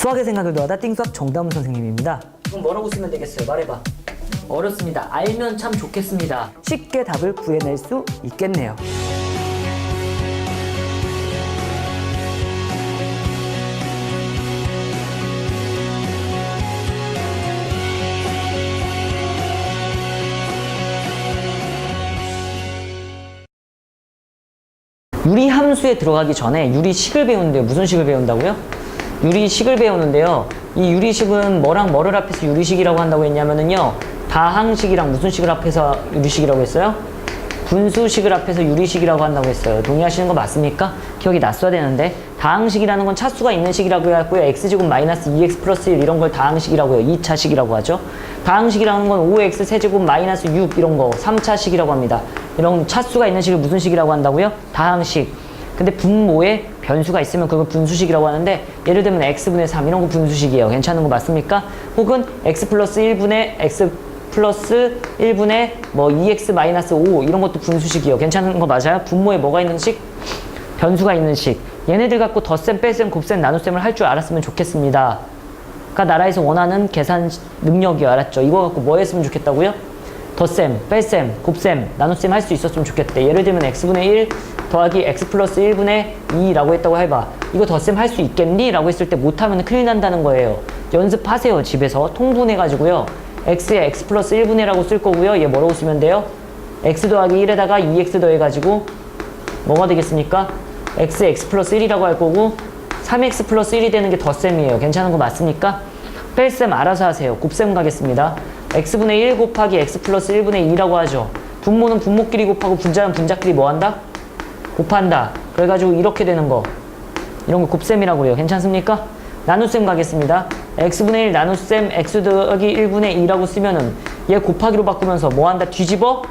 수학의 생각을 더하다 띵수학 정다운 선생님입니다. 그럼 뭐라고 쓰면 되겠어요? 말해봐. 어렵습니다. 알면 참 좋겠습니다. 쉽게 답을 구해낼 수 있겠네요. 유리함수에 들어가기 전에 유리식을 배우는데요. 무슨 식을 배운다고요? 유리식을 배우는데요. 이 유리식은 뭐랑 뭐를 합해서 유리식이라고 한다고 했냐면은요. 다항식이랑 무슨 식을 합해서 유리식이라고 했어요? 분수식을 합해서 유리식이라고 한다고 했어요. 동의하시는 거 맞습니까? 기억이 났어야 되는데 다항식이라는 건 차수가 있는 식이라고 해갖고요. x제곱 마이너스 2x 플러스 1 이런 걸 다항식이라고 해요. 2차식이라고 하죠. 다항식이라는 건 5x 세제곱 마이너스 6 이런 거 3차식이라고 합니다. 이런 차수가 있는 식을 무슨 식이라고 한다고요? 다항식. 근데 분모에 변수가 있으면 그걸 분수식이라고 하는데 예를 들면 x분의 3 이런 거 분수식이에요. 괜찮은 거 맞습니까? 혹은 x 플러스 1분의 x 플러스 1분의 뭐 2x 마이너스 5 이런 것도 분수식이에요. 괜찮은 거 맞아요? 분모에 뭐가 있는 식? 변수가 있는 식. 얘네들 갖고 덧셈, 뺄셈, 곱셈, 나눗셈을 할 줄 알았으면 좋겠습니다. 가 나라에서 원하는 계산 능력이요. 알았죠? 이거 갖고 뭐 했으면 좋겠다고요? 덧셈, 뺄셈, 곱셈, 나눗셈 할 수 있었으면 좋겠대. 예를 들면 x분의 1 더하기 x 플러스 1분의 2라고 했다고 해봐. 이거 덧셈 할 수 있겠니? 라고 했을 때 못하면 큰일 난다는 거예요. 연습하세요. 집에서 통분해가지고요. x에 x 플러스 1분의 라고 쓸 거고요. 얘 뭐라고 쓰면 돼요? x 더하기 1에다가 2x 더해가지고 뭐가 되겠습니까? x에 x 플러스 1이라고 할 거고 3x 플러스 1이 되는 게 덧셈이에요. 괜찮은 거 맞습니까? 뺄셈 알아서 하세요. 곱셈 가겠습니다. x분의 1 곱하기 x 플러스 1분의 2라고 하죠. 분모는 분모끼리 곱하고 분자는 분자끼리 뭐 한다? 곱한다. 그래가지고 이렇게 되는 거 이런 거 곱셈이라고 해요. 괜찮습니까? 나눗셈 가겠습니다. x분의 1 나눗셈 x 더하기 1분의 2라고 쓰면은 얘 곱하기로 바꾸면서 뭐 한다? 뒤집어?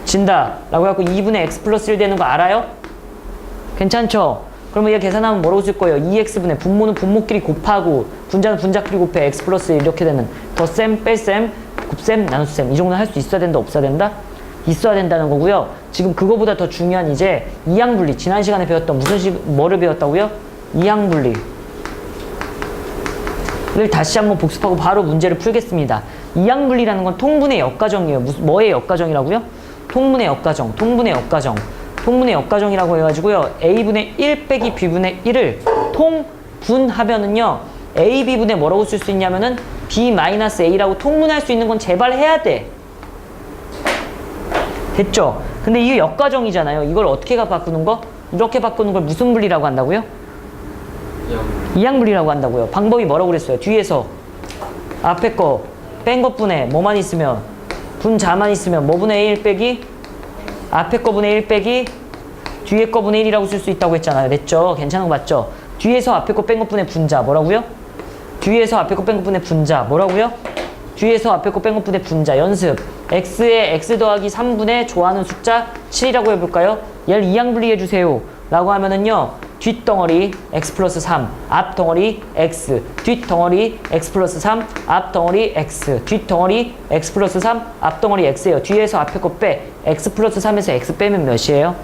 진다 라고 해갖고 2분의 x 플러스 1 되는 거 알아요? 괜찮죠? 그러면 얘 계산하면 뭐라고 쓸 거예요? 2x분의 분모는 분모끼리 곱하고 분자는 분자끼리 곱해 x 플러스 1 이렇게 되는 덧셈, 뺄셈, 곱셈, 나눗셈 이 정도는 할 수 있어야 된다 없어야 된다? 있어야 된다는 거고요. 지금 그거보다 더 중요한 이제 이항분리 지난 시간에 배웠던 뭐를 배웠다고요? 이항분리 를 다시 한번 복습하고 바로 문제를 풀겠습니다. 이항분리라는 건 통분의 역가정이에요. 뭐의 역가정이라고요? 통분의 역가정, 통분의 역가정. 통분의 역가정이라고 해가지고요. a분의 1 빼기 b분의 1을 통분하면은요. a, b분의 뭐라고 쓸 수 있냐면은 b 마이너스 a라고 통분할 수 있는 건 제발 해야 돼. 됐죠? 근데 이게 역가정이잖아요. 이걸 어떻게 바꾸는 거? 이렇게 바꾸는 걸 무슨 분리라고 한다고요? 이항분리라고 한다고요. 방법이 뭐라고 그랬어요? 뒤에서 앞에 거 뺀 것분에 뭐만 있으면 분자만 있으면 뭐분의 1 빼기 앞에 거분의 1 빼기 뒤에 거분의 1이라고 쓸 수 있다고 했잖아요. 됐죠? 괜찮은 거 맞죠? 뒤에서 앞에 거 뺀 것분의 분자 뭐라고요? 뒤에서 앞에 거 뺀 것분의 분자 뭐라고요? 뒤에서 앞에 거 뺀 것분의 분자 연습 x에 x 더하기 3분의 좋아하는 숫자 7이라고 해볼까요? 얘를 이항분리 해주세요 라고 하면은요 뒷덩어리 x 플러스 3 앞덩어리 x 뒷덩어리 x 플러스 3 앞덩어리 x 뒷덩어리 x 플러스 3 앞덩어리 x예요. 뒤에서 앞에 거 빼 x 플러스 3에서 x 빼면 몇이에요?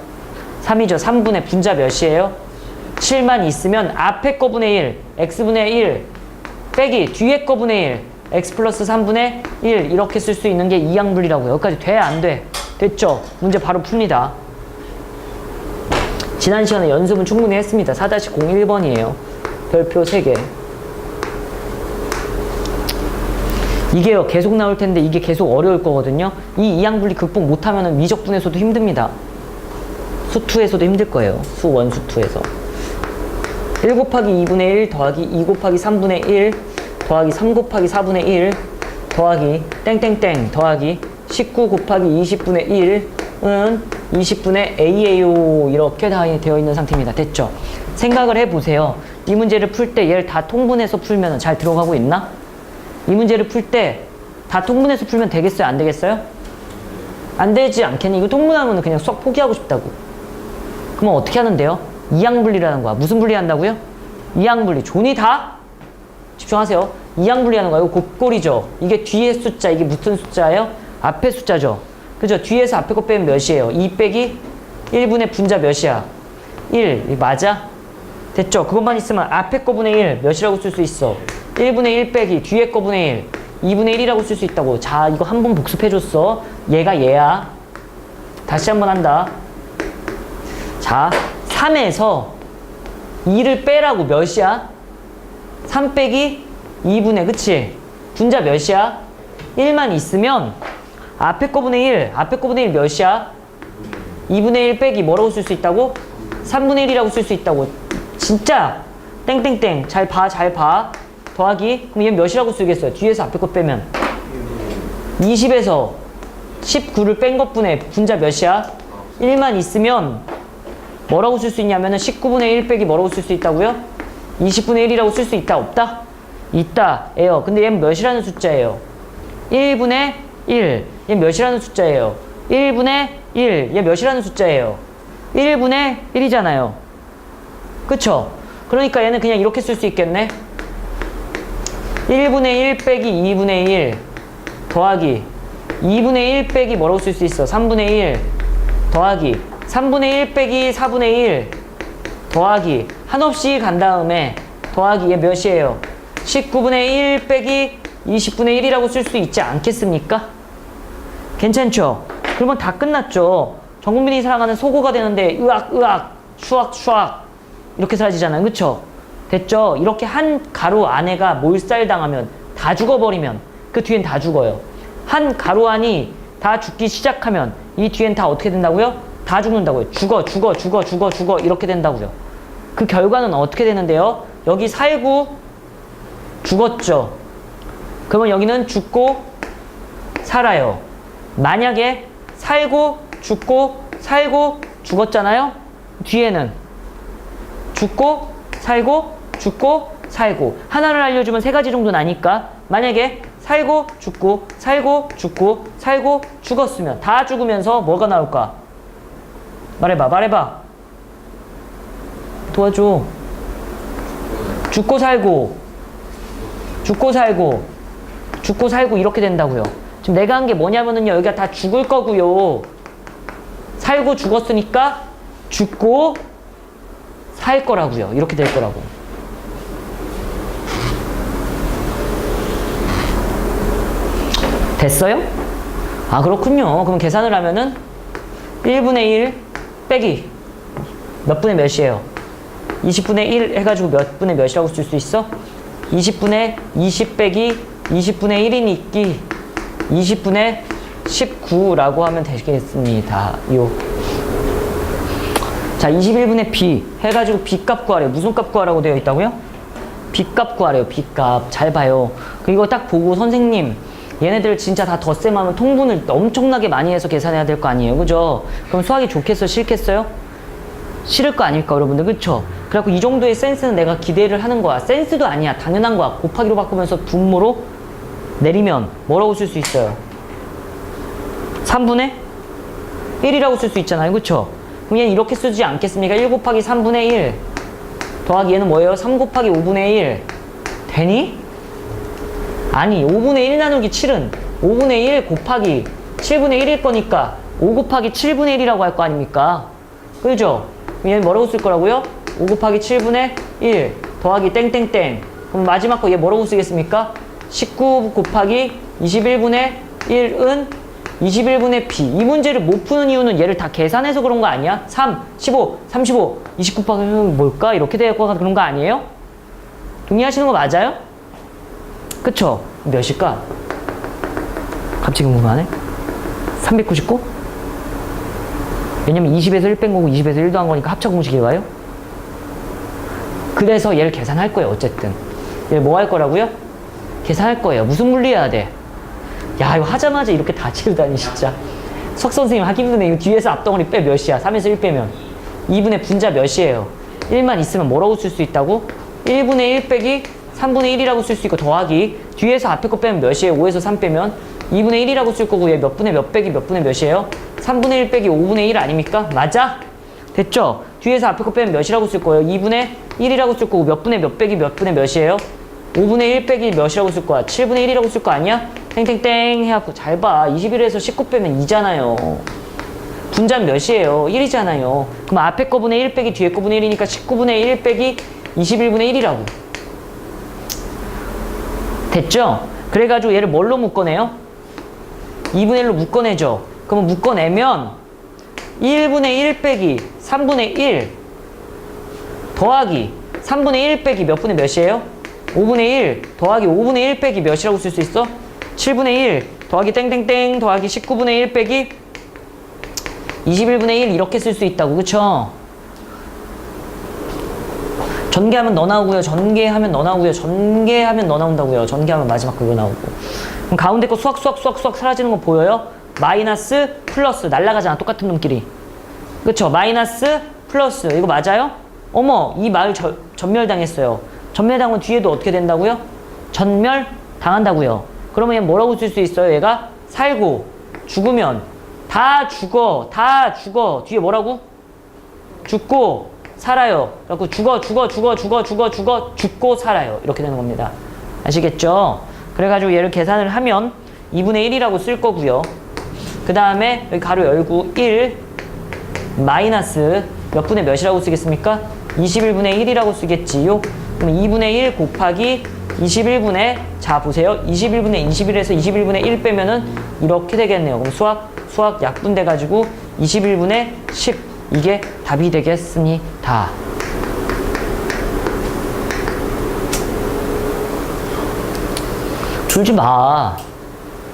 3이죠. 3분의 분자 몇이에요? 7만 있으면 앞에 거분의 1 x분의 1 빼기 뒤에 거분의 1 x 플러스 3분의 1 이렇게 쓸 수 있는 게 이항분리라고요. 여기까지 돼? 안 돼? 됐죠? 문제 바로 풉니다. 지난 시간에 연습은 충분히 했습니다. 4-01번이에요. 별표 3개. 이게요, 계속 나올 텐데 이게 계속 어려울 거거든요. 이 이항분리 극복 못하면 미적분에서도 힘듭니다. 수2에서도 힘들 거예요. 수1, 수2에서. 1 곱하기 2분의 1 더하기 2 곱하기 3분의 1 더하기 3 곱하기 4분의 1 더하기 땡땡땡 더하기 19 곱하기 20분의 1은 20분의 a예요. 이렇게 다 되어 있는 상태입니다. 됐죠? 생각을 해보세요. 이 문제를 풀 때 얘를 다 통분해서 풀면 잘 들어가고 있나? 이 문제를 풀 때 다 통분해서 풀면 되겠어요? 안 되겠어요? 안 되지 않겠니? 이거 통분하면 그냥 쏙 포기하고 싶다고. 그러면 어떻게 하는데요? 이항분리라는 거야. 무슨 분리한다고요? 이항분리. 존이 다? 집중하세요. 이항분리하는 거예요. 곱골이죠. 이게 뒤에 숫자, 이게 무슨 숫자예요? 앞에 숫자죠. 그죠? 뒤에서 앞에 거 빼면 몇이에요? 2 빼기 1분의 분자 몇이야? 1. 맞아? 됐죠? 그것만 있으면 앞에 거분의 1 몇이라고 쓸 수 있어? 1분의 1 빼기 뒤에 거분의 1 2분의 1이라고 쓸 수 있다고. 자, 이거 한 번 복습해줬어. 얘가 얘야. 다시 한 번 한다. 자, 3에서 2를 빼라고. 몇이야? 3 빼기 2분의, 그치? 분자 몇이야? 1만 있으면 앞에 거분의 1, 앞에 거분의 1 몇이야? 2분의 1 빼기 뭐라고 쓸 수 있다고? 3분의 1이라고 쓸 수 있다고. 진짜 땡땡땡. 잘 봐, 잘 봐. 더하기. 그럼 얘 몇이라고 쓰겠어요? 뒤에서 앞에 거 빼면 20에서 19를 뺀 것분의 분자 몇이야? 1만 있으면 뭐라고 쓸 수 있냐면은 19분의 1 빼기 뭐라고 쓸 수 있다고요? 20분의 1이라고 쓸 수 있다, 없다? 있다, 에요. 근데 얘는 몇이라는 숫자예요? 1분의 1. 얘 몇이라는 숫자예요? 1분의 1. 얘 몇이라는 숫자예요? 1분의 1이잖아요. 그쵸? 그러니까 얘는 그냥 이렇게 쓸 수 있겠네? 1분의 1 빼기 2분의 1 더하기 2분의 1 빼기 뭐라고 쓸 수 있어? 3분의 1 더하기 3분의 1 빼기 4분의 1 더하기 한없이 간 다음에 더하기 얘 몇이에요? 19분의 1 빼기 20분의 1이라고 쓸 수 있지 않겠습니까? 괜찮죠? 그러면 다 끝났죠? 전 국민이 사랑하는 소고가 되는데 으악 슈악 이렇게 사라지잖아요. 그쵸? 됐죠? 이렇게 한 가로 안에가 몰살당하면 다 죽어버리면 그 뒤엔 다 죽어요. 한 가로 안이 다 죽기 시작하면 이 뒤엔 다 어떻게 된다고요? 다 죽는다고요. 죽어 이렇게 된다고요. 그 결과는 어떻게 되는데요? 여기 살고 죽었죠. 그러면 여기는 죽고 살아요. 만약에 살고 죽고 살고 죽었잖아요. 뒤에는 죽고 살고 죽고 살고. 하나를 알려주면 3가지 정도 나니까 만약에 살고 죽고 살고 죽고 살고 죽었으면 다 죽으면서 뭐가 나올까? 말해봐. 도와줘. 죽고 살고 이렇게 된다고요. 지금 내가 한 게 뭐냐면은요, 여기가 다 죽을 거고요. 살고 죽었으니까 죽고 살 거라고요. 이렇게 될 거라고. 됐어요? 아, 그렇군요. 그럼 계산을 하면은 1분의 1 빼기 몇 분의 몇이에요? 20분의 1 해가지고 몇 분의 몇이라고 쓸 수 있어? 20분의 20 빼기 20분의 1이니까 20분의 19라고 하면 되겠습니다. 자, 21분의 b 해가지고 b값 구하래요. 무슨 값 구하라고 되어 있다고요? b값 구하래요. b값. 잘 봐요. 이거 딱 보고 선생님 얘네들 진짜 다 덧셈하면 통분을 엄청나게 많이 해서 계산해야 될 거 아니에요. 그죠? 그럼 수학이 좋겠어? 싫겠어요? 싫을 거 아닐까 여러분들. 그쵸? 그래갖고 이 정도의 센스는 내가 기대를 하는 거야. 센스도 아니야. 당연한 거야. 곱하기로 바꾸면서 분모로 내리면 뭐라고 쓸 수 있어요? 3분의 1이라고 쓸 수 있잖아요. 그쵸? 그럼 얘는 이렇게 쓰지 않겠습니까? 1 곱하기 3분의 1 더하기 얘는 뭐예요? 3 곱하기 5분의 1 되니? 아니, 5분의 1 나누기 7은 5분의 1 곱하기 7분의 1일 거니까 5 곱하기 7분의 1이라고 할 거 아닙니까? 그죠? 얘는 뭐라고 쓸 거라고요? 5 곱하기 7분의 1 더하기 땡땡땡. 그럼 마지막 거 얘 뭐라고 쓰겠습니까? 19 곱하기 21분의 1은 21분의 b. 이 문제를 못 푸는 이유는 얘를 다 계산해서 그런 거 아니야? 3, 15, 35, 20 곱하기 뭘까? 이렇게 될 거가 그런 거 아니에요? 동의하시는 거 맞아요? 그쵸? 몇일까? 갑자기 궁금하네. 399? 왜냐면 20에서 1 뺀 거고 20에서 1 더한 거니까 합차 공식이 와요? 그래서 얘를 계산할 거예요. 어쨌든 얘를 뭐 할 거라고요? 계산할 거예요. 무슨 물리 해야 돼? 야, 이거 하자마자 이렇게 다 치우다니 진짜. 석 선생님 하기 힘드네. 이거 뒤에서 앞덩어리 빼 몇이야? 3에서 1 빼면 2분의 분자 몇이에요? 1만 있으면 뭐라고 쓸 수 있다고? 1분의 1 빼기 3분의 1이라고 쓸 수 있고 더하기 뒤에서 앞에 거 빼면 몇이에요? 5에서 3 빼면 2분의 1이라고 쓸 거고 얘 몇 분의 몇 빼기 몇 분의 몇이에요? 3분의 1 빼기 5분의 1 아닙니까? 맞아? 됐죠? 뒤에서 앞에 거 빼면 몇이라고 쓸 거예요? 2분의 1이라고 쓸 거고 몇 분의 몇 빼기 몇 분의 몇이에요? 5분의 1 빼기 몇이라고 쓸 거야? 7분의 1이라고 쓸 거 아니야? 땡땡땡 해갖고 잘 봐. 21에서 19 빼면 2잖아요. 분자는 몇이에요? 1이잖아요. 그럼 앞에 거분의 1 빼기 뒤에 거분의 1이니까 19분의 1 빼기 21분의 1이라고. 됐죠? 그래가지고 얘를 뭘로 묶어내요? 2분의 1로 묶어내죠. 그러면 묶어내면 1분의 1 빼기 3분의 1 더하기 3분의 1 빼기 몇 분의 몇이에요? 5분의 1 더하기 5분의 1 빼기 몇이라고 쓸 수 있어? 7분의 1 더하기 땡땡땡 더하기 19분의 1 빼기 21분의 1 이렇게 쓸 수 있다고. 그쵸? 전개하면 너 나오고요. 전개하면 너 나오고요. 전개하면 너 나온다고요. 전개하면 마지막 그거 나오고. 그럼 가운데 거 수학 사라지는 거 보여요? 마이너스 플러스 날라가잖아. 똑같은 놈끼리. 그쵸? 마이너스 플러스 이거 맞아요? 어머 이 마을 전멸당했어요. 전멸당하면 뒤에도 어떻게 된다고요? 전멸당한다고요. 그러면 얘 뭐라고 쓸 수 있어요? 얘가 살고 죽으면 다 죽어 뒤에 뭐라고? 죽고 살아요. 그래갖고 죽고 살아요. 이렇게 되는 겁니다. 아시겠죠? 그래가지고 얘를 계산을 하면 2분의 1이라고 쓸 거고요. 그 다음에 여기 가로 열고 1 마이너스 몇 분의 몇이라고 쓰겠습니까? 21분의 1이라고 쓰겠지요. 그럼 2분의 1 곱하기 21분의 자 보세요. 21분의 21에서 21분의 1 빼면은 이렇게 되겠네요. 그럼 수학 약분돼 가지고 21분의 10 이게 답이 되겠습니다. 졸지 마.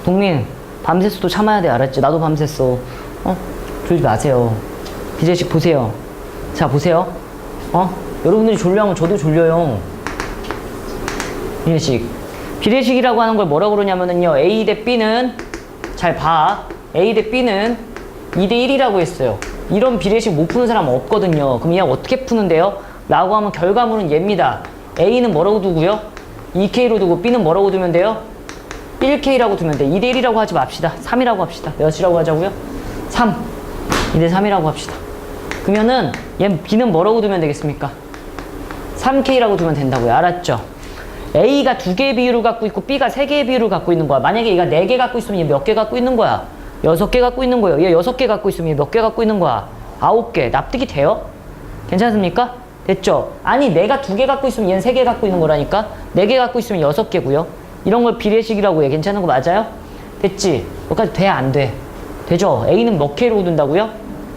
동민 밤새서도 참아야 돼. 알았지? 나도 밤샜어. 졸지 마세요. 비제식 보세요. 자 보세요. 여러분들이 졸려하면 저도 졸려요. 비례식이라고 하는 걸 뭐라고 그러냐면은요. A 대 B는 잘 봐. A 대 B는 2대 1이라고 했어요. 이런 비례식 못 푸는 사람 없거든요. 그럼 얘 어떻게 푸는데요? 라고 하면 결과물은 얘입니다. A는 뭐라고 두고요? 2K로 두고 B는 뭐라고 두면 돼요? 1K라고 두면 돼. 2대 1이라고 하지 맙시다. 3이라고 합시다. 몇이라고 하자고요? 3. 2대 3이라고 합시다. 그러면은 얘 B는 뭐라고 두면 되겠습니까? 3K라고 두면 된다고요. 알았죠? A가 2개의 비율을 갖고 있고 B가 3개의 비율을 갖고 있는 거야. 만약에 얘가 4개 갖고 있으면 얘 몇 개 갖고 있는 거야? 6개 갖고 있는 거예요. 얘 6개 갖고 있으면 얘 몇 개 갖고 있는 거야? 9개. 납득이 돼요? 괜찮습니까? 됐죠? 아니 내가 2개 갖고 있으면 얘는 3개 갖고 있는 거라니까? 4개 갖고 있으면 6개고요. 이런 걸 비례식이라고 해. 괜찮은 거 맞아요? 됐지? 여기까지 돼? 안 돼? 되죠? A는 몇 K로 둔다고요?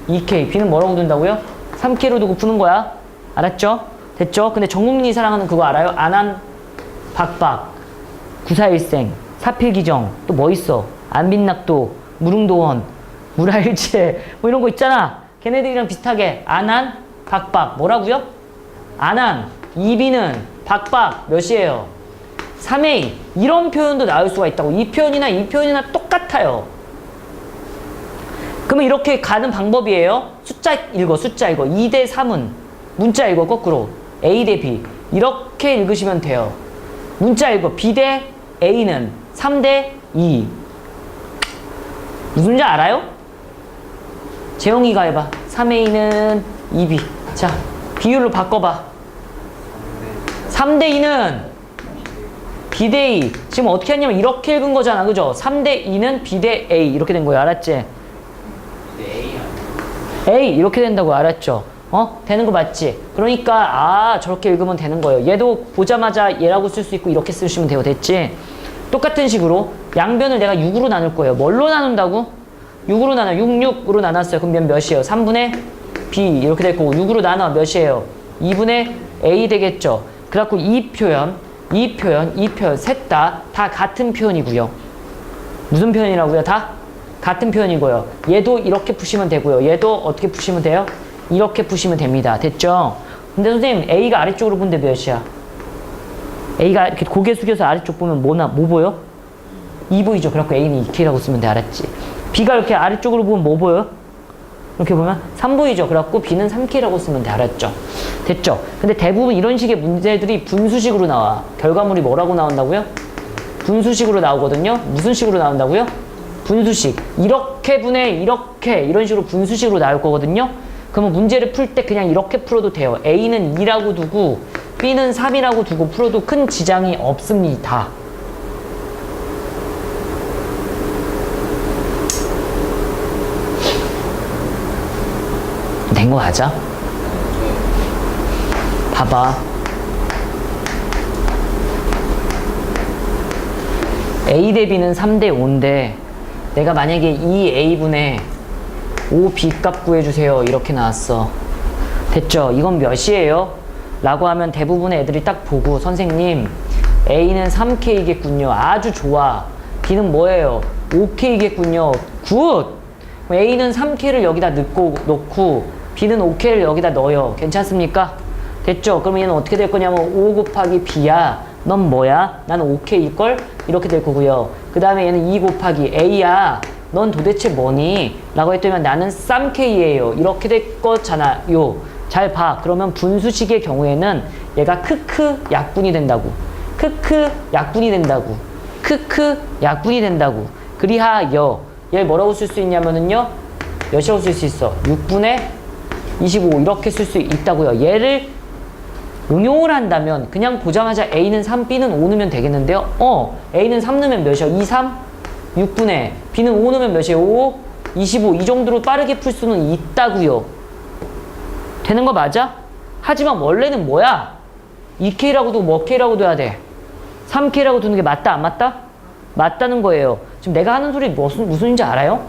2K. B는 뭐라고 둔다고요? 3K로 두고 푸는 거야. 알았죠? 됐죠? 근데 전국민이 사랑하는 그거 알아요? 안한, 박박, 구사일생, 사필기정, 또 뭐 있어? 안빈낙도, 무릉도원, 물화일체, 뭐 이런 거 있잖아. 걔네들이랑 비슷하게 안한, 박박. 뭐라고요? 안한, 이비는, 박박 몇이에요? 3A. 이런 표현도 나올 수가 있다고. 이 표현이나 똑같아요. 그러면 이렇게 가는 방법이에요. 숫자 읽어. 2대 3은 문자 읽어. 거꾸로. A 대 B. 이렇게 읽으시면 돼요. 문자 읽어. B 대 A는 3 대 2. 무슨 줄 알아요? 재영이가 해봐. 3A는 2B. 자, 비율로 바꿔봐. 3 대 2는 B 대 A. 지금 어떻게 했냐면 이렇게 읽은 거잖아. 그죠? 3 대 2는 B 대 A. 이렇게 된 거예요. 알았지? A. 이렇게 된다고. 알았죠? 되는 거 맞지? 그러니까 저렇게 읽으면 되는 거예요. 얘도 보자마자 얘라고 쓸 수 있고 이렇게 쓰시면 돼요. 됐지? 똑같은 식으로 양변을 내가 6으로 나눌 거예요. 뭘로 나눈다고? 6으로 나눠. 6으로 나눴어요. 그럼 몇이에요? 3분의 B 이렇게 될 거고 6으로 나눠 몇이에요? 2분의 A 되겠죠? 그래갖고 이 표현 셋 다 같은 표현이고요. 무슨 표현이라고요? 다 같은 표현이고요. 얘도 이렇게 푸시면 되고요. 얘도 어떻게 푸시면 돼요? 이렇게 푸시면 됩니다. 됐죠? 근데 선생님 A가 아래쪽으로 본데 몇이야? A가 이렇게 고개 숙여서 아래쪽 보면 뭐 보여? 2 보이죠? 그래갖고 A는 2K라고 쓰면 돼. 알았지? B가 이렇게 아래쪽으로 보면 뭐 보여? 이렇게 보면 3 보이죠? 그래갖고 B는 3K라고 쓰면 돼. 알았죠? 됐죠? 근데 대부분 이런 식의 문제들이 분수식으로 나와. 결과물이 뭐라고 나온다고요? 분수식으로 나오거든요. 무슨 식으로 나온다고요? 분수식. 이렇게 분해 이렇게 이런 식으로 분수식으로 나올 거거든요. 그러면 문제를 풀 때 그냥 이렇게 풀어도 돼요. A는 2라고 두고 B는 3이라고 두고 풀어도 큰 지장이 없습니다. 된 거 맞아? 봐봐. A 대 B는 3대 5인데 내가 만약에 2A분의 5B 값 구해주세요 이렇게 나왔어. 됐죠? 이건 몇이에요? 라고 하면 대부분의 애들이 딱 보고 선생님 A는 3K겠군요. 아주 좋아. B는 뭐예요? 5K겠군요. 굿! A는 3K를 여기다 놓고 B는 5K를 여기다 넣어요. 괜찮습니까? 됐죠? 그러면 얘는 어떻게 될 거냐면 5 곱하기 B야. 넌 뭐야? 나는 5K일걸? 이렇게 될 거고요. 그 다음에 얘는 2 곱하기 A야. 넌 도대체 뭐니? 라고 했더니 나는 3K예요. 이렇게 될 거잖아요. 잘 봐. 그러면 분수식의 경우에는 얘가 크크 약분이 된다고. 크크 약분이 된다고. 크크 약분이 된다고. 그리하여 얘를 뭐라고 쓸 수 있냐면은요. 몇이라고 쓸 수 있어? 6분의 25 이렇게 쓸 수 있다고요. 얘를 응용을 한다면 그냥 보자마자 A는 3, B는 5 넣으면 되겠는데요. A는 3 넣으면 몇이야? 2, 3? 6분의 B는 5 넣으면 몇이에요? 5, 25 이 정도로 빠르게 풀 수는 있다고요. 되는 거 맞아? 하지만 원래는 뭐야? 2K라고도 뭐 K라고도 해야 돼? 3K라고 두는 게 맞다 안 맞다? 맞다는 거예요. 지금 내가 하는 소리 무슨인지 알아요?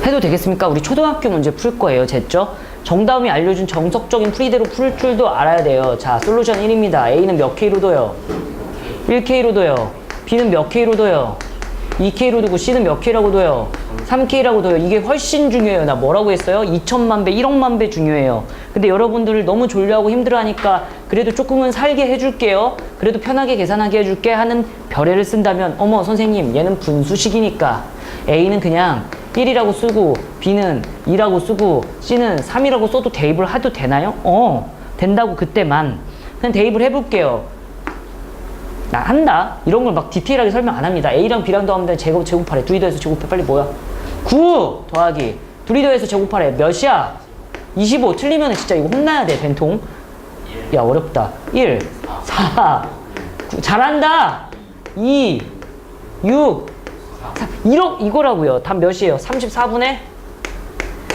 해도 되겠습니까? 우리 초등학교 문제 풀 거예요. 됐죠? 정다음이 알려준 정석적인 풀이대로 풀 줄도 알아야 돼요. 자, 솔루션 1입니다. A는 몇 K로 둬요? 1K로 둬요. B는 몇 K로 둬요? 2K로 두고 C는 몇 K라고 둬요? 3K라고 둬요. 이게 훨씬 중요해요. 나 뭐라고 했어요? 2천만 배, 1억만 배 중요해요. 근데 여러분들 너무 졸려하고 힘들어하니까 그래도 조금은 살게 해줄게요. 그래도 편하게 계산하게 해줄게 하는 별애를 쓴다면 어머 선생님 얘는 분수식이니까 A는 그냥 1이라고 쓰고 B는 2라고 쓰고 C는 3이라고 써도 대입을 해도 되나요? 된다고 그때만 그냥 대입을 해볼게요. 나 한다. 이런 걸 막 디테일하게 설명 안 합니다. A랑 B랑 더하면 제곱하래. 둘이 더해서 제곱해. 빨리 뭐야? 9 더하기 둘이 더해서 제곱하래. 몇이야? 25 틀리면 진짜 이거 혼나야 돼. 된통. 야 어렵다. 1 4 9 잘한다. 2 6 4 이거라고요. 답 몇이에요? 34분의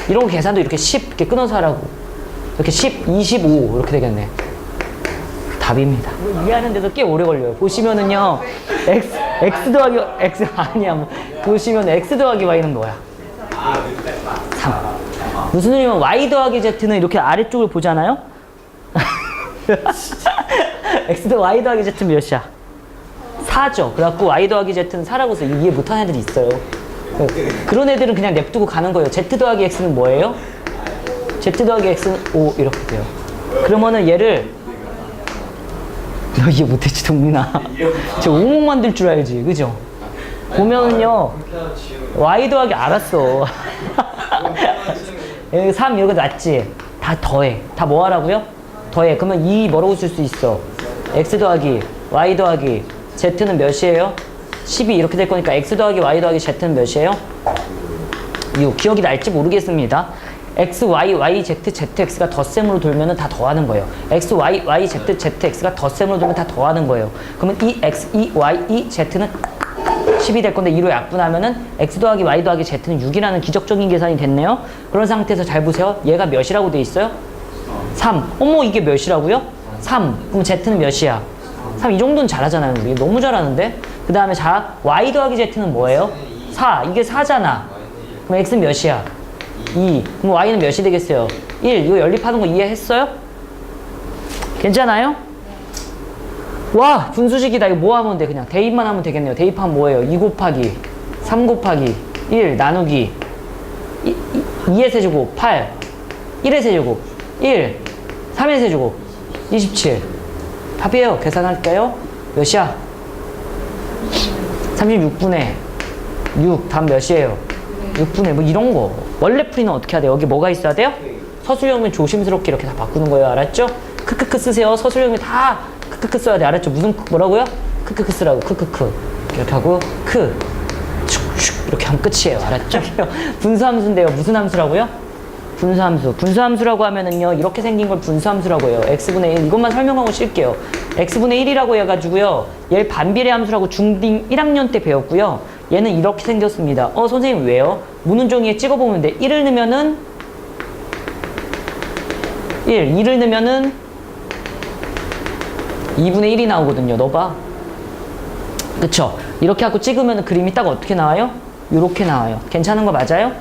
이런 거 계산도 이렇게 10 이렇게 끊어서 하라고. 이렇게 10 25 이렇게 되겠네. 답입니다. 이해하는데도 꽤 오래 걸려요. 보시면은요, x 더하기 x 아니야. 뭐. 보시면 x 더하기 y는 뭐야? 3. 무슨 소리냐면 y 더하기 z는 이렇게 아래쪽을 보잖아요. x 더 y 더하기 z는 몇이야? 4죠. 그래갖고 y 더하기 z는 4라고 해서 이해 못하는 애들이 있어요. 그런 애들은 그냥 냅두고 가는 거예요. z 더하기 x는 뭐예요? z 더하기 x는 5 이렇게 돼요. 그러면은 얘를 너 이해 못했지 동민아. 저 오목 만들 줄 알지 그죠? 보면은요 y 더하기 알았어. 3 이렇게 놨지? 다 더해. 다 뭐 하라고요? 더해. 그러면 2 뭐라고 쓸 수 있어? x 더하기 y 더하기 z는 몇이에요? 12 이렇게 될 거니까 x 더하기 y 더하기 z는 몇이에요? 6. 기억이 날지 모르겠습니다. x, y, y, z, zx가 덧셈으로 돌면은 다 더하는 거예요. x, y, y, z, zx가 덧셈으로 돌면 다 더하는 거예요. 그러면 이 x, 이 y, 이 z는 10이 될 건데 2로 약분하면은 x 더하기 y 더하기 z는 6이라는 기적적인 계산이 됐네요. 그런 상태에서 잘 보세요. 얘가 몇이라고 돼 있어요? 3. 어머 이게 몇이라고요? 3. 그럼 z는 몇이야? 3. 이 정도는 잘하잖아요. 우리 너무 잘하는데? 그 다음에 자 y 더하기 z는 뭐예요? 4. 이게 4잖아. 그럼 x는 몇이야? 2. 그럼 y는 몇이 되겠어요? 1. 이거 연립하는 거 이해했어요? 괜찮아요? 와 분수식이다. 이거 뭐 하면 돼? 그냥 대입만 하면 되겠네요. 대입하면 뭐예요? 2 곱하기 3 곱하기 1 나누기 2의 세제곱 8 1의 세제곱 1 3의 세제곱 27 답이에요. 계산할까요? 몇이야? 36분의 6 답 몇이에요? 6분의 뭐 이런 거. 원래 풀이는 어떻게 해야 돼요? 여기 뭐가 있어야 돼요? 서술형은 조심스럽게 이렇게 다 바꾸는 거예요. 알았죠? 크크크 쓰세요. 서술형이 다 크크크 써야 돼. 알았죠? 무슨 뭐라고요? 크크크 쓰라고. 크크크. 이렇게 하고 크. 축축 이렇게 하면 끝이에요. 알았죠? 분수함수인데요. 무슨 함수라고요? 분수함수. 분수함수라고 하면은요. 이렇게 생긴 걸 분수함수라고 해요. x분의 1. 이것만 설명하고 쉴게요. x분의 1이라고 해가지고요. 얘를 반비례 함수라고 중1 1학년 때 배웠고요. 얘는 이렇게 생겼습니다. 선생님 왜요? 문훈종이에 찍어보면 돼. 1을 넣으면은 1. 2를 넣으면은 2분의 1이 나오거든요. 넣어봐. 그쵸? 이렇게 하고 찍으면 그림이 딱 어떻게 나와요? 요렇게 나와요. 괜찮은 거 맞아요?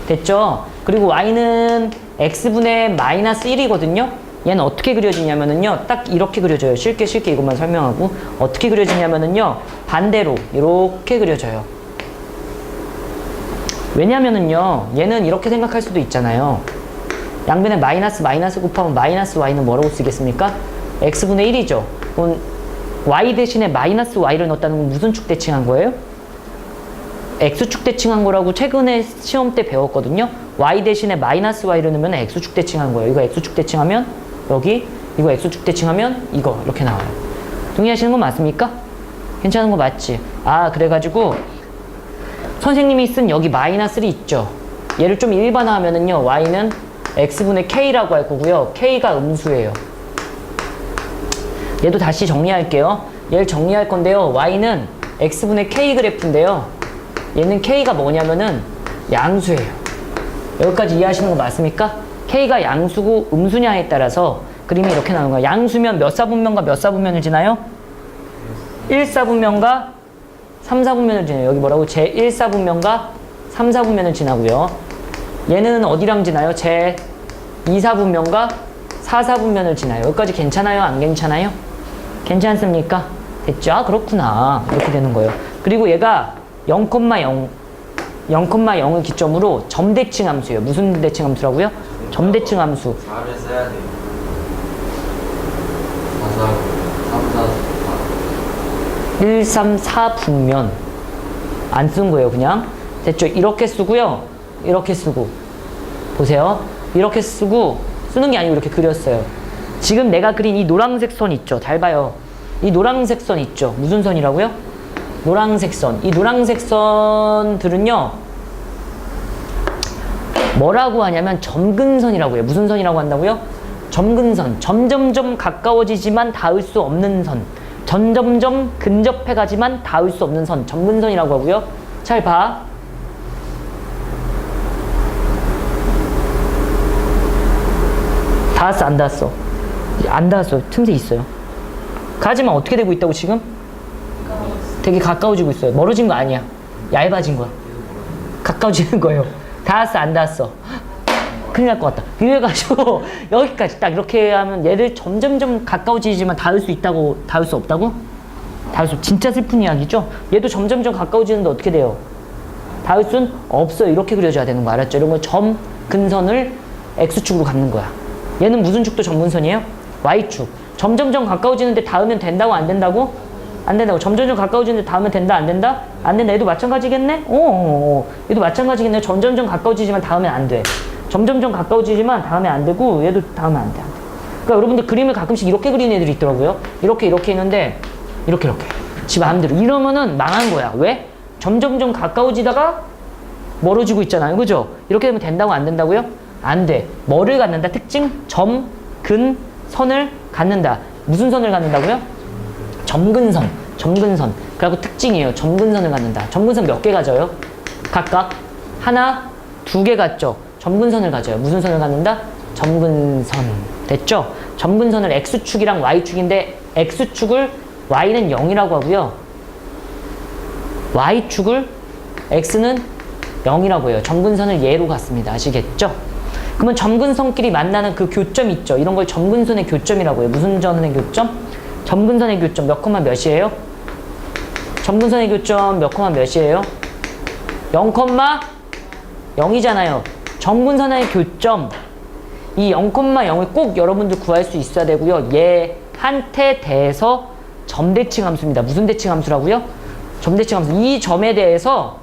됐죠? 그리고 y는 x분의 마이너스 1이거든요. 얘는 어떻게 그려지냐면은요. 딱 이렇게 그려져요. 쉽게 이것만 설명하고. 어떻게 그려지냐면은요. 반대로 이렇게 그려져요. 왜냐면은요. 얘는 이렇게 생각할 수도 있잖아요. 양변에 마이너스 곱하면 마이너스 y는 뭐라고 쓰겠습니까? x분의 1이죠. 그럼 y 대신에 마이너스 y를 넣었다는 건 무슨 축 대칭한 거예요? x축 대칭한 거라고 최근에 시험 때 배웠거든요. y 대신에 마이너스 y를 넣으면 x축 대칭한 거예요. 이거 x축 대칭하면 여기, 이거 x축 대칭하면 이거 이렇게 나와요. 동의하시는 거 맞습니까? 괜찮은 거 맞지? 아, 그래가지고 선생님이 쓴 여기 마이너스를 있죠. 얘를 좀 일반화하면은요. y는 x분의 k라고 할 거고요. k가 음수예요. 얘도 다시 정리할게요. 얘를 정리할 건데요. y는 x분의 k 그래프인데요. 얘는 k가 뭐냐면은 양수예요. 여기까지 이해하시는 거 맞습니까? k가 양수고 음수냐에 따라서 그림이 이렇게 나오는 거예요. 양수면 몇 사분면과 몇 사분면을 지나요? 1사분면과 3사분면을 지나요. 여기 뭐라고? 제 1사분면과 3사분면을 지나고요. 얘는 어디랑 지나요? 제 2사분면과 4사분면을 지나요. 여기까지 괜찮아요? 안 괜찮아요? 괜찮습니까? 됐죠? 아, 그렇구나. 이렇게 되는 거예요. 그리고 얘가 0,0을 기점으로 점대칭 함수예요. 무슨 대칭 함수라고요? 점대칭 함수. 4를 써야 돼요. 4, 3, 4. 1, 3, 4분면 안 쓴 거예요. 그냥 됐죠? 이렇게 쓰고요. 이렇게 쓰고 보세요. 이렇게 쓰고 쓰는 게 아니고 이렇게 그렸어요. 지금 내가 그린 이 노란색 선 있죠? 잘 봐요. 이 노란색 선 있죠? 무슨 선이라고요? 노란색 선. 이 노란색 선들은요 뭐라고 하냐면 점근선이라고 해요. 무슨 선이라고 한다고요? 점근선. 점점점 가까워지지만 닿을 수 없는 선. 점점점 근접해가지만 닿을 수 없는 선. 점근선이라고 하고요. 잘 봐. 닿았어, 안 닿았어? 안 닿았어. 틈새 있어요. 가지만 어떻게 되고 있다고 지금? 되게 가까워지고 있어요. 멀어진 거 아니야. 얇아진 거야. 가까워지는 거예요. 닿았어, 안 닿았어? 큰일 날 것 같다. 이래가지고 여기까지 딱 이렇게 하면 얘를 점점점 가까워지지만 닿을 수 있다고, 닿을 수 없다고? 닿을 수, 진짜 슬픈 이야기죠? 얘도 점점점 가까워지는데 어떻게 돼요? 닿을 순 없어요. 이렇게 그려줘야 되는 거 알았죠? 이런 거 점, 근선을 x축으로 갖는 거야. 얘는 무슨 축도 점근선이에요? y축. 점점점 가까워지는데 닿으면 된다고 안 된다고? 안 된다고. 점점점 가까워지는데 닿으면 된다 안 된다? 안 된다. 얘도 마찬가지겠네? 얘도 마찬가지겠네. 점점점 가까워지지만 닿으면 안 돼. 점점점 가까워지지만 닿으면 안 되고 얘도 닿으면 안 돼. 그러니까 여러분들 그림을 가끔씩 이렇게 그리는 애들이 있더라고요. 이렇게 있는데 이렇게 지 마음대로. 이러면은 망한 거야. 왜? 점점점 가까워지다가 멀어지고 있잖아요. 그죠? 이렇게 되면 된다고 안 된다고요? 안 돼. 뭐를 갖는다? 특징? 점, 근, 선을 갖는다. 무슨 선을 갖는다고요? 점근선. 그리고 특징이에요. 점근선을 갖는다. 점근선 몇 개 가져요? 각각 하나, 두 개 갖죠. 점근선을 가져요. 무슨 선을 갖는다? 점근선. 됐죠? 점근선을 x축이랑 y축인데 x축을 y는 0이라고 하고요. y축을 x는 0이라고 해요. 점근선을 얘로 갖습니다. 아시겠죠? 그러면 점근선끼리 만나는 그 교점 있죠? 이런 걸 점근선의 교점이라고 해요. 무슨 선의 교점? 점근선의 교점 몇 콤마 몇이에요? 점근선의 교점 몇 콤마 몇이에요? 0,0이잖아요. 점근선의 교점 이 0,0을 꼭 여러분들 구할 수 있어야 되고요. 얘한테 대해서 점대칭 함수입니다. 무슨 대칭 함수라고요? 점대칭 함수. 이 점에 대해서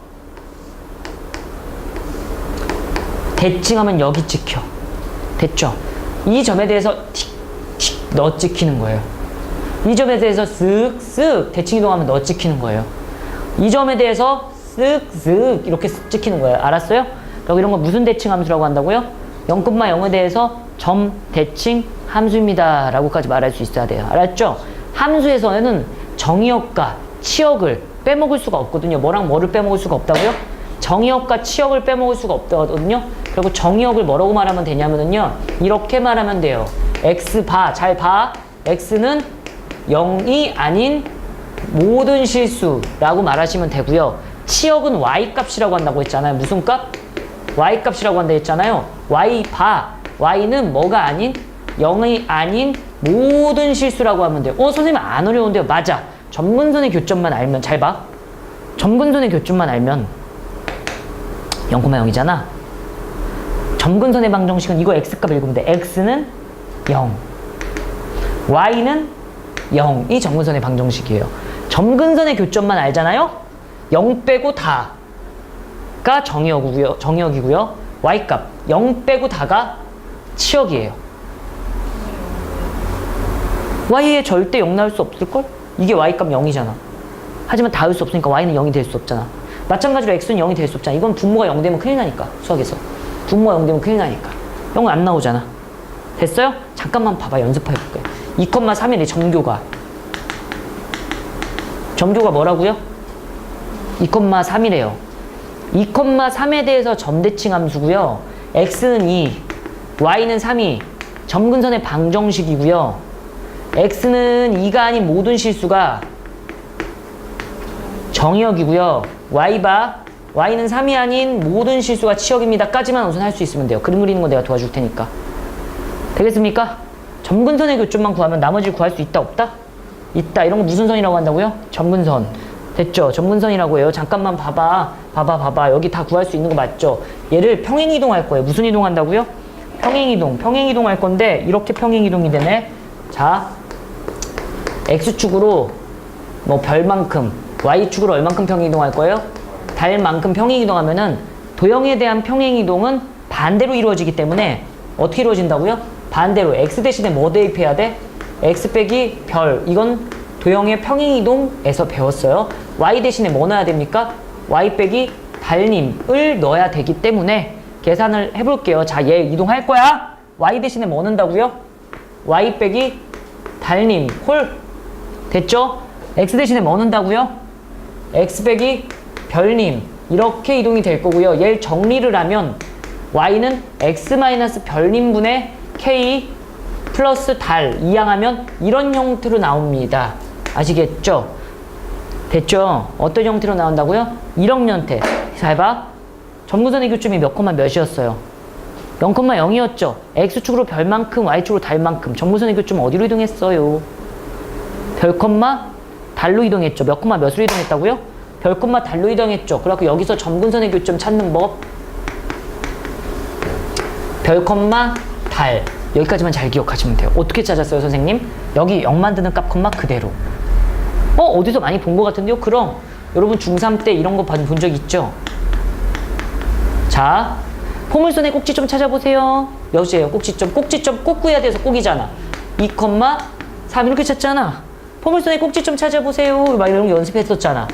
대칭하면 여기 찍혀. 됐죠? 이 점에 대해서 틱틱 너 찍히는 거예요. 이 점에 대해서 쓱쓱 대칭 이동하면 너 찍히는 거예요. 이 점에 대해서 쓱쓱 이렇게 쓱 찍히는 거예요. 알았어요? 그리고 이런 거 무슨 대칭 함수라고 한다고요? 0,0에 대해서 점 대칭 함수입니다. 라고까지 말할 수 있어야 돼요. 알았죠? 함수에서는 정의역과 치역을 빼먹을 수가 없거든요. 뭐랑 뭐를 빼먹을 수가 없다고요? 정의역과 치역을 빼먹을 수가 없거든요. 그리고 정의역을 뭐라고 말하면 되냐면은요. 이렇게 말하면 돼요. x 봐. 잘 봐. x는 0이 아닌 모든 실수라고 말하시면 되고요. 치역은 y 값이라고 한다고 했잖아요. 무슨 값? y 값이라고 한다 했잖아요. y 봐. y는 뭐가 아닌? 0이 아닌 모든 실수라고 하면 돼요. 선생님 안 어려운데요. 맞아. 점근선의 교점만 알면 잘 봐. 점근선의 교점만 알면 0,0이잖아. 점근선의 방정식은 이거 x값 읽으면 돼. x는 0, y는 0이 점근선의 방정식이에요. 점근선의 교점만 알잖아요. 0 빼고 다가 정의역이고요. y값 0 빼고 다가 치역이에요. y에 절대 0 나올 수 없을걸? 이게 y값 0이잖아. 하지만 닿을 수 없으니까 y는 0이 될 수 없잖아. 마찬가지로 x는 0이 될 수 없잖아. 이건 분모가 0 되면 큰일 나니까. 수학에서 분모가 0 되면 큰일 나니까 0은 안 나오잖아. 됐어요? 잠깐만 봐봐. 연습해 볼게. 2,3이래 점교가 뭐라고요? 2,3이래요 2,3에 대해서 점대칭 함수고요. x는 2, y는 3이 점근선의 방정식이고요. x는 2가 아닌 모든 실수가 정의역이고요. y는 3이 아닌 모든 실수가 치역입니다. 까지만 우선 할 수 있으면 돼요. 그림 그리는 거 내가 도와줄 테니까. 되겠습니까? 점근선의 교점만 구하면 나머지를 구할 수 있다 없다? 있다. 이런 거 무슨 선이라고 한다고요? 점근선. 됐죠? 점근선이라고 해요. 잠깐만 봐봐. 여기 다 구할 수 있는 거 맞죠? 얘를 평행이동 할 거예요. 무슨 이동한다고요? 평행이동 할 건데 이렇게 평행이동이 되네. 자, x축으로 뭐 별만큼, y축으로 얼만큼 평행이동 할 거예요? 달만큼 평행이동하면은 도형에 대한 평행이동은 반대로 이루어지기 때문에 어떻게 이루어진다고요? 반대로 x 대신에 뭐 대입해야 돼? x 빼기 별. 이건 도형의 평행이동에서 배웠어요. y 대신에 뭐 넣어야 됩니까? y 빼기 달님을 넣어야 되기 때문에 계산을 해볼게요. 자, 얘 이동할 거야. y 대신에 뭐 넣는다고요? y 빼기 달님 홀. 됐죠? x 대신에 뭐 넣는다고요? x 빼기 별님. 이렇게 이동이 될 거고요. 얘를 정리를 하면 y는 x 마이너스 별님분의 k 플러스 달 이항하면 이런 형태로 나옵니다. 아시겠죠? 됐죠? 어떤 형태로 나온다고요? 이런 형태. 잘 봐. 점근선의 교점이 몇 콤마 몇이었어요? 0,0이었죠? x축으로 별만큼, y축으로 달만큼. 점근선의 교점은 어디로 이동했어요? 별 콤마 달로 이동했죠. 몇 콤마 몇으로 이동했다고요? 별 콤마 달로 이동했죠. 그래갖고 여기서 점근선의 교점 찾는 법. 별 콤마 달. 여기까지만 잘 기억하시면 돼요. 어떻게 찾았어요, 선생님? 여기 0 만드는 값 콤마 그대로. 어디서 많이 본 것 같은데요? 그럼 여러분 중3 때 이런 거 본 적 있죠? 자, 포물선의 꼭지점 찾아보세요. 몇이에요? 꼭지점 꼭 구해야 돼서 꼭이잖아. 2,3 이렇게 찾잖아. 포물선의 꼭지점 찾아보세요. 막 이런 거 연습했었잖아.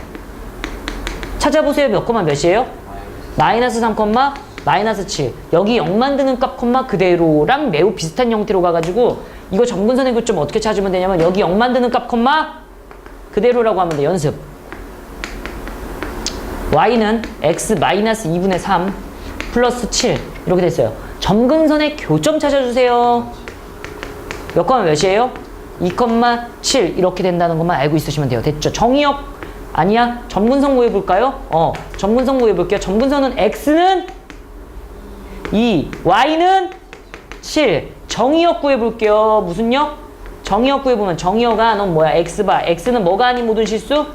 찾아보세요. 몇 콤마 몇이에요? 마이너스 3, 마이너스 7. 여기 0 만드는 값 콤마 그대로랑 매우 비슷한 형태로 가가지고 이거 점근선의 교점 어떻게 찾으면 되냐면 여기 0 만드는 값 콤마 그대로라고 하면 돼. 연습. y는 x 마이너스 2분의 3 플러스 7 이렇게 됐어요. 점근선의 교점 찾아주세요. 몇 콤마 몇이에요? 2,7 이렇게 된다는 것만 알고 있으시면 돼요. 됐죠? 정의역 아니야? 점근선 구해볼까요? 점근선 구해볼게요. 점근선은 x는 2, y는 7. 정의역 구해볼게요. 무슨 역? 정의역 구해보면 정의역아 넌 뭐야? x봐. x는 뭐가 아닌 모든 실수?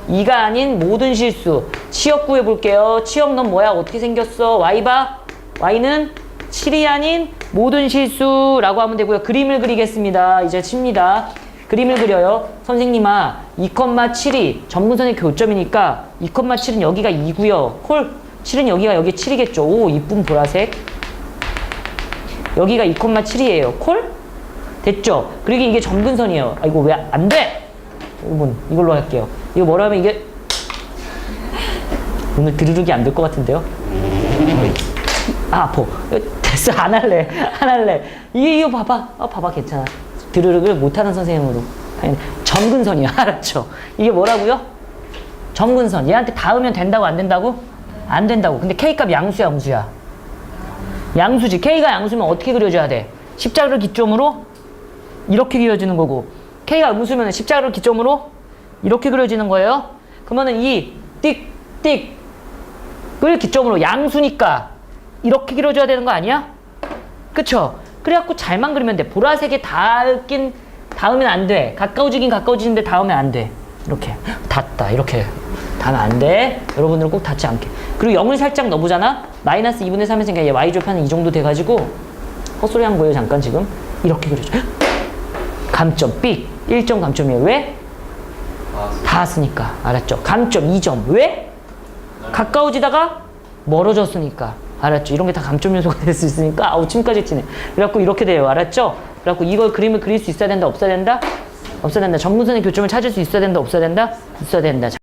2가 아닌 모든 실수. 치역 구해볼게요. 치역 넌 뭐야? 어떻게 생겼어? y봐. y는 7이 아닌 모든 실수라고 하면 되고요. 그림을 그리겠습니다. 이제 칩니다. 그림을 그려요. 선생님아 2,7이 점근선의 교점이니까 2,7은 여기가 2고요. 콜. 7은 여기가 여기 7이겠죠. 오, 이쁜 보라색. 여기가 2,7이에요. 콜? 됐죠? 그리고 이게 점근선이에요. 아, 이거 왜 안 돼? 여러분, 이걸로 할게요. 이거 뭐라 하면 이게 오늘 드르륵이 안 될 것 같은데요? 아, 아파. 됐어. 안 할래. 이거 봐봐. 봐봐. 괜찮아. 드르륵을 못하는 선생님으로. 점근선이야. 알았죠? 이게 뭐라고요? 점근선. 얘한테 닿으면 된다고 안 된다고? 안 된다고. 근데 K값 양수야, 음수야? 양수지. K가 양수면 어떻게 그려줘야 돼? 십자가를 기점으로 이렇게 그려지는 거고, K가 음수면 십자가를 기점으로 이렇게 그려지는 거예요. 그러면은 이 띡띡을 기점으로 양수니까 이렇게 그려줘야 되는 거 아니야? 그쵸? 그래갖고 잘만 그리면 돼. 보라색에 닿으면 안 돼. 가까워지긴 가까워지는데 닿으면 안 돼. 이렇게 닿다 이렇게 닿으면 안 돼. 여러분들은 꼭 닿지 않게. 그리고 0을 살짝 넣어보잖아. 마이너스 2분의 3의 생각 얘 y좌표는 이 정도 돼가지고 헛소리 한 거예요 잠깐 지금. 이렇게 그려줘. 감점 삑 1점 감점이에요. 왜? 닿았으니까. 알았죠? 감점 2점. 왜? 가까워지다가 멀어졌으니까. 알았죠? 이런 게 다 감점 요소가 될 수 있으니까. 아우 침까지 튀네. 그래갖고 이렇게 돼요. 알았죠? 그래갖고 이걸 그림을 그릴 수 있어야 된다 없어야 된다? 없어야 된다. 정근선의 교점을 찾을 수 있어야 된다 없어야 된다? 있어야 된다.